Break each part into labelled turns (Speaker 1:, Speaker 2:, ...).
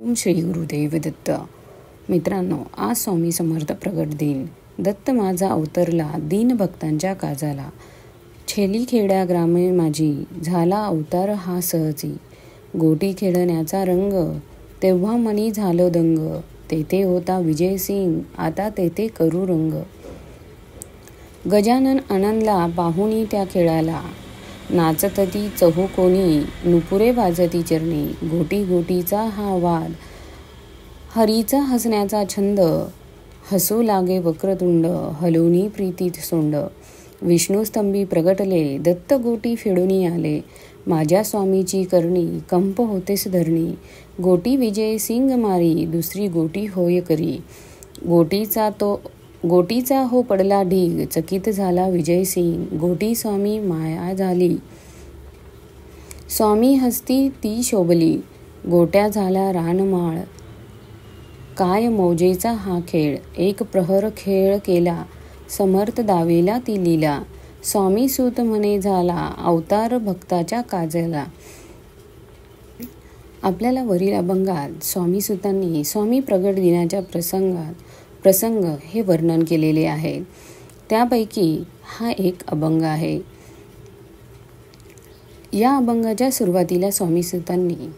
Speaker 1: ओम श्री गुरुदेव दत्त. मित्रांनो, आज स्वामी समर्थ प्रगट दिन. दत्त माझा अवतरला दीन भक्तांच्या काजाला. छेली खेड्या ग्रामे माझी झाला अवतार हा सहजी. गोटी खेळण्याचा रंग तेव्हा मनी झालो दंग. तेथे होता विजयसिंग आता तेथे करू रंग. गजानन आनंदला पाहुणी त्या खेळाला. नाचतती चहूकोणी नुपुरे वाजती चरणी. गोटी गोटीचा हा वाद हरीचा हसण्याचा छंद. हसू लागे वक्रतुंड हलुनी प्रीतीत सोंड. विष्णुस्तंभी प्रगटले दत्त गोटी फेडूनी आले. माझ्या स्वामीची करणी कंप होतेस धरणी. गोटी विजय सिंग मारी दुसरी गोटी होय करी. गोटीचा हो पडला ढीग चकित झाला विजय सिंग. गोटी स्वामी माया झाली स्वामी हस्ती ती शोभली. गोट्या झाला रानमाळ काय मौजेचा हा खेळ. एक प्रहर खेळ केला समर्थ दावेला ती लीला. स्वामी सूत म्हणे झाला अवतार भक्ताच्या काजला. आपल्याला वरील अभंगात स्वामी सुतांनी स्वामी प्रगट दिनाच्या प्रसंग हे वर्णन केलेले आहे. त्यापैकी हा एक अभंग आहे. या अभंगाच्या सुरुवातीला स्वामी सुतांनी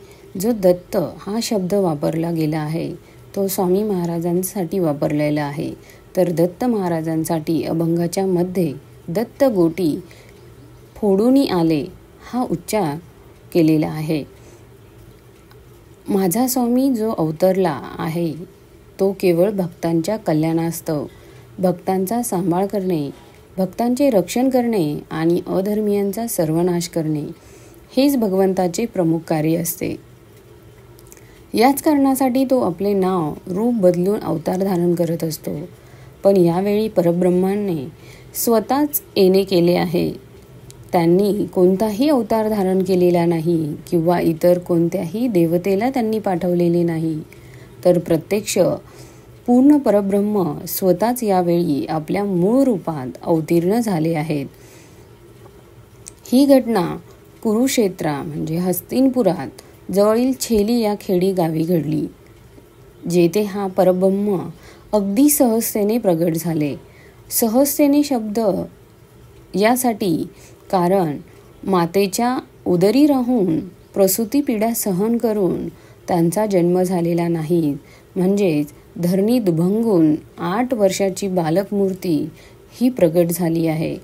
Speaker 1: जो दत्त हा शब्द वापरला गेला आहे तो स्वामी महाराजांसाठी वापरलेला आहे. तर दत्त महाराजांसाठी अभंगाच्या मध्ये दत्त गोटी फोडूनी आले हा उच्चार केलेला आहे. माझा स्वामी जो अवतरला आहे तो केवळ भक्तांच्या कल्याणास्तव भक्तांचा सांभाळ करणे, भक्तांचे रक्षण करणे आणि अधर्मियांचा सर्वनाश करणे हेच भगवंताचे प्रमुख कार्य असते. याच कारणासाठी तो आपले नाव रूप बदलून अवतार धारण करत असतो. पण यावेळी परब्रह्माने स्वतःच येणे केले आहे. त्यांनी कोणताही अवतार धारण केलेला नाही किंवा इतर कोणत्याही देवतेला त्यांनी पाठवलेले नाही. तर प्रत्यक्ष पूर्ण परब्रह्म स्वतःच यावेळी आपल्या मूळ रूपात अवतीर्ण झाले आहेत. ही घटना कुरुक्षेत्र म्हणजे हस्तिनपुरात जवळील छेली या खेडी गावी घडली. जेथे हा परब्रह्म अगदी सहजतेने प्रगट झाले. सहजतेने शब्द यासाठी कारण मातेच्या उदरी राहून प्रसूती पीडा सहन करून त्यांचा जन्म झालेला नाही. म्हणजेच धरणी दुभंगून 8 वर्षाची बालक मूर्ती ही प्रगट झाली आहे.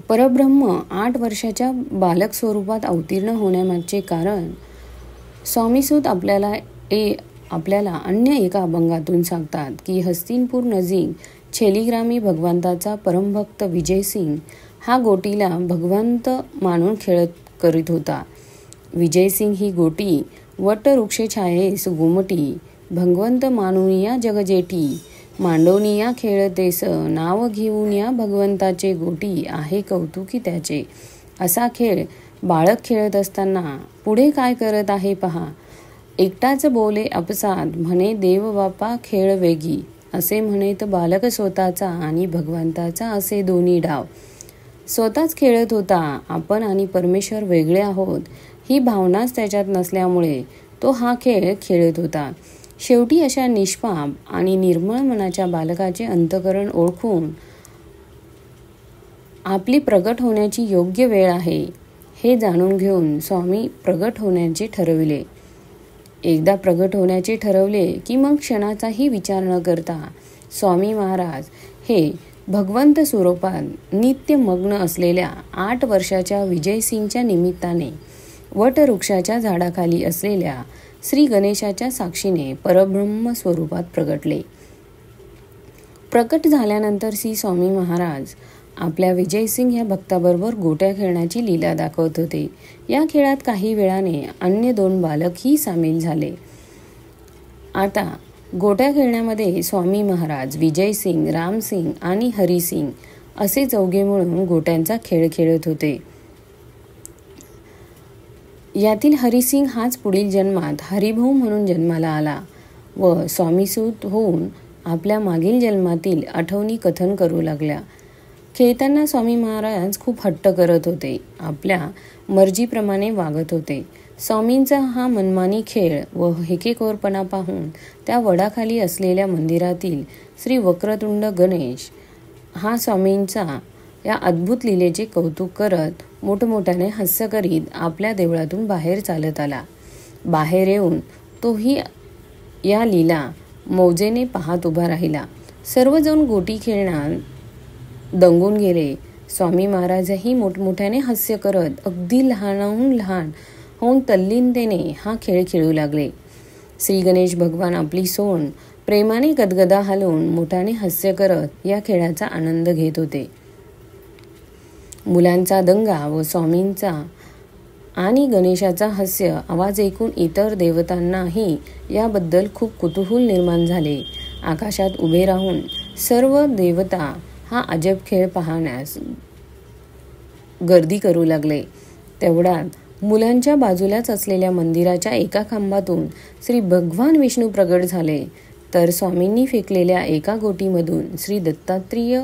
Speaker 1: परब्रह्म 8 वर्षाच्या बालक स्वरूपात अवतीर्ण होण्यामागचे कारण स्वामीसूत आपल्याला अन्य एका अभंगातून सांगतात की हस्तिनपूर नजीक छेलीग्रामी भगवंताचा परमभक्त विजयसिंग हा गोटीला भगवंत मानून करीत होता. विजयसिंग ही गोटी वटवृक्ष छायेस गोमटी. भगवंत मानून या जगजेठी. मांडोनिया खेळतेस नाव घेऊन या भगवंताचे. गोटी आहे कौतुकी त्याचे. असा खेळ बाळक खेळत असताना पुढे काय करत आहे पहा. एकटाच बोले अपसाद म्हणे देव बापा खेळ वेगी. असे म्हणेत बालक स्वतःचा आणि भगवंताचा असे दोन्ही डाव. स्वतःच खेळत होता. आपण आणि परमेश्वर वेगळे आहोत ही भावनाच त्याच्यात नसल्यामुळे तो हा खेळ खेळत होता. शेवटी अशा निष्पाप आणि निर्मळ मनाच्या बालकाचे अंतःकरण ओळखून आपली प्रगट होण्याची योग्य वेळ आहे हे जाणून घेऊन स्वामी प्रगट होण्याचे ठरविले. एकदा प्रगट होण्याचे ठरवले की मग क्षणाचाही विचार न करता स्वामी महाराज हे भगवंत स्वरूपात नित्य मग्न असलेल्या 8 वर्षाच्या विजयसिंगच्या निमित्ताने वटवृक्षाच्या झाडाखाली असलेल्या श्री गणेशाच्या साक्षीने परब्रह्म स्वरूपात प्रगटले. प्रकट झाल्यानंतर श्री स्वामी महाराज आपल्या विजयसिंग या भक्ताबरोबर गोट्या खेळण्याची लीला दाखवत होते. या खेळात काही वेळाने अन्य 2 बालकही सामील झाले. आता गोट्या खेळण्यामध्ये स्वामी महाराज, विजयसिंग, रामसिंग आणि हरिसिंग असे 4 मिळून गोट्यांचा खेळ खेळत होते. यातील हरिसिंग हाच पुढील जन्मात हरिभाऊ म्हणून जन्माला आला व स्वामीसूत होऊन आपल्या मागील जन्मातील आठवणी कथन करू लागल्या. खेळताना स्वामी महाराज खूप हट्ट करत होते. आपल्या मर्जीप्रमाणे वागत होते. स्वामींचा हा मनमानी खेळ व हेकेखोरपणा पाहून त्या वडाखाली असलेल्या मंदिरातील श्री वक्रतुंड गणेश हा स्वामींचा या अद्भुत लीलेचे कौतुक करत मोठमोठ्याने हास्य करीत आपल्या देवळातून बाहेर चालत आला. बाहेर येऊन तोही या लीला मौजेने पाहत उभा राहिला. सर्वजण गोटी खेळण्यात दंगून गेले. स्वामी महाराजही मोठमोठ्याने हास्य करत अगदी लहानाहून लहान होऊन तल्लीनतेने हा खेळ खेळू लागले. श्री गणेश भगवान आपली सोंड प्रेमाने गदगदा हलवून मोठ्याने हास्य करत या खेळाचा आनंद घेत होते. मुलांचा दंगा व स्वामींचा आणि गणेशाचा हास्य आवाज ऐकून इतर देवतांनाही याबद्दल खूप कुतूहल निर्माण झाले. आकाशात उभे राहून सर्व देवता हा अजब खेळ पाहण्यास गर्दी करू लागले. तेवढ्यात मुलांच्या बाजूलाच असलेल्या मंदिराच्या एका खांबातून श्री भगवान विष्णू प्रगट झाले. तर स्वामींनी फेकलेल्या एका गोटीमधून श्री दत्तात्रेय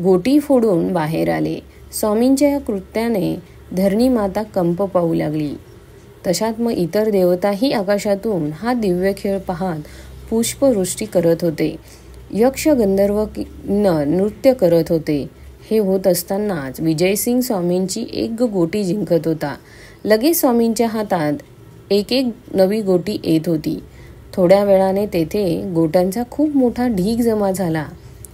Speaker 1: गोटी फोडून बाहेर आले. स्वामींच्या या कृत्याने धरणी माता कंप पाहू लागली. तशात मग इतर देवताही आकाशातून हा दिव्य खेळ पाहत पुष्पवृष्टी करत होते. यक्ष गंधर्व नृत्य करत होते. हे होत असतानाच विजयसिंग स्वामींची एक गोटी जिंकत होता. लगेच स्वामींच्या हातात एक नवी गोटी येत होती. थोड्या वेळाने तेथे गोट्यांचा खूप मोठा ढीग जमा झाला.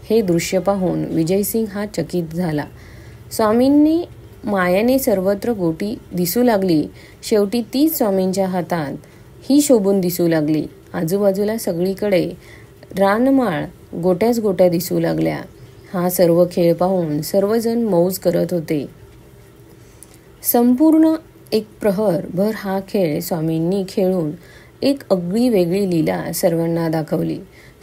Speaker 1: हे दृश्य पाहून विजयसिंग हा चकित झाला. स्वामींनी मायाने सर्वत्र गोटी दिसू लागली. शेवटी तीच स्वामींच्या हातात ही शोभून दिसू लागली. आजूबाजूला सगळीकडे रानमाळ गोट्याच गोट्या दिसू लागल्या. हा सर्व खेळ पाहून सर्वजण मौज करत होते. संपूर्ण एक प्रहर भर हा खेळ स्वामींनी खेळून एक अगदी वेगळी लीला सर्वांना दाखवली.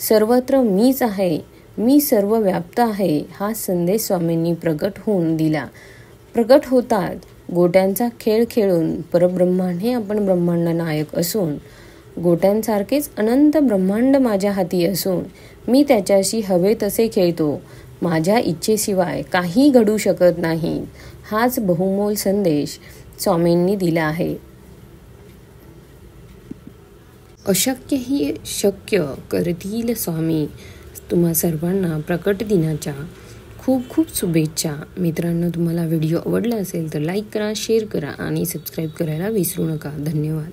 Speaker 1: सर्वत्र मीच आहे, मी सर्व व्याप्त आहे हा संदेश स्वामींनी प्रकट होऊन दिला. प्रकट होतात गोट्यांचा खेळ खेळून परब्रह्माने आपण ब्रह्मांड नायक असून गोट्यांसारखेच अनंत ब्रह्मांड माझ्या हाती असून मी त्याच्याशी हवे तसे खेळतो. माझ्या इच्छेशिवाय काही घडू शकत नाही. हाच बहुमोल संदेश स्वामींनी दिला आहे. अशक्य ही शक्य करतील स्वामी. तुम्हा सर्वांना प्रकट दिनाच्या खूप खूप शुभेच्छा. मित्रांनो, तुम्हाला व्हिडिओ आवडला असेल तर लाईक करा, शेअर करा आणि सबस्क्राईब करायला विसरू नका. धन्यवाद.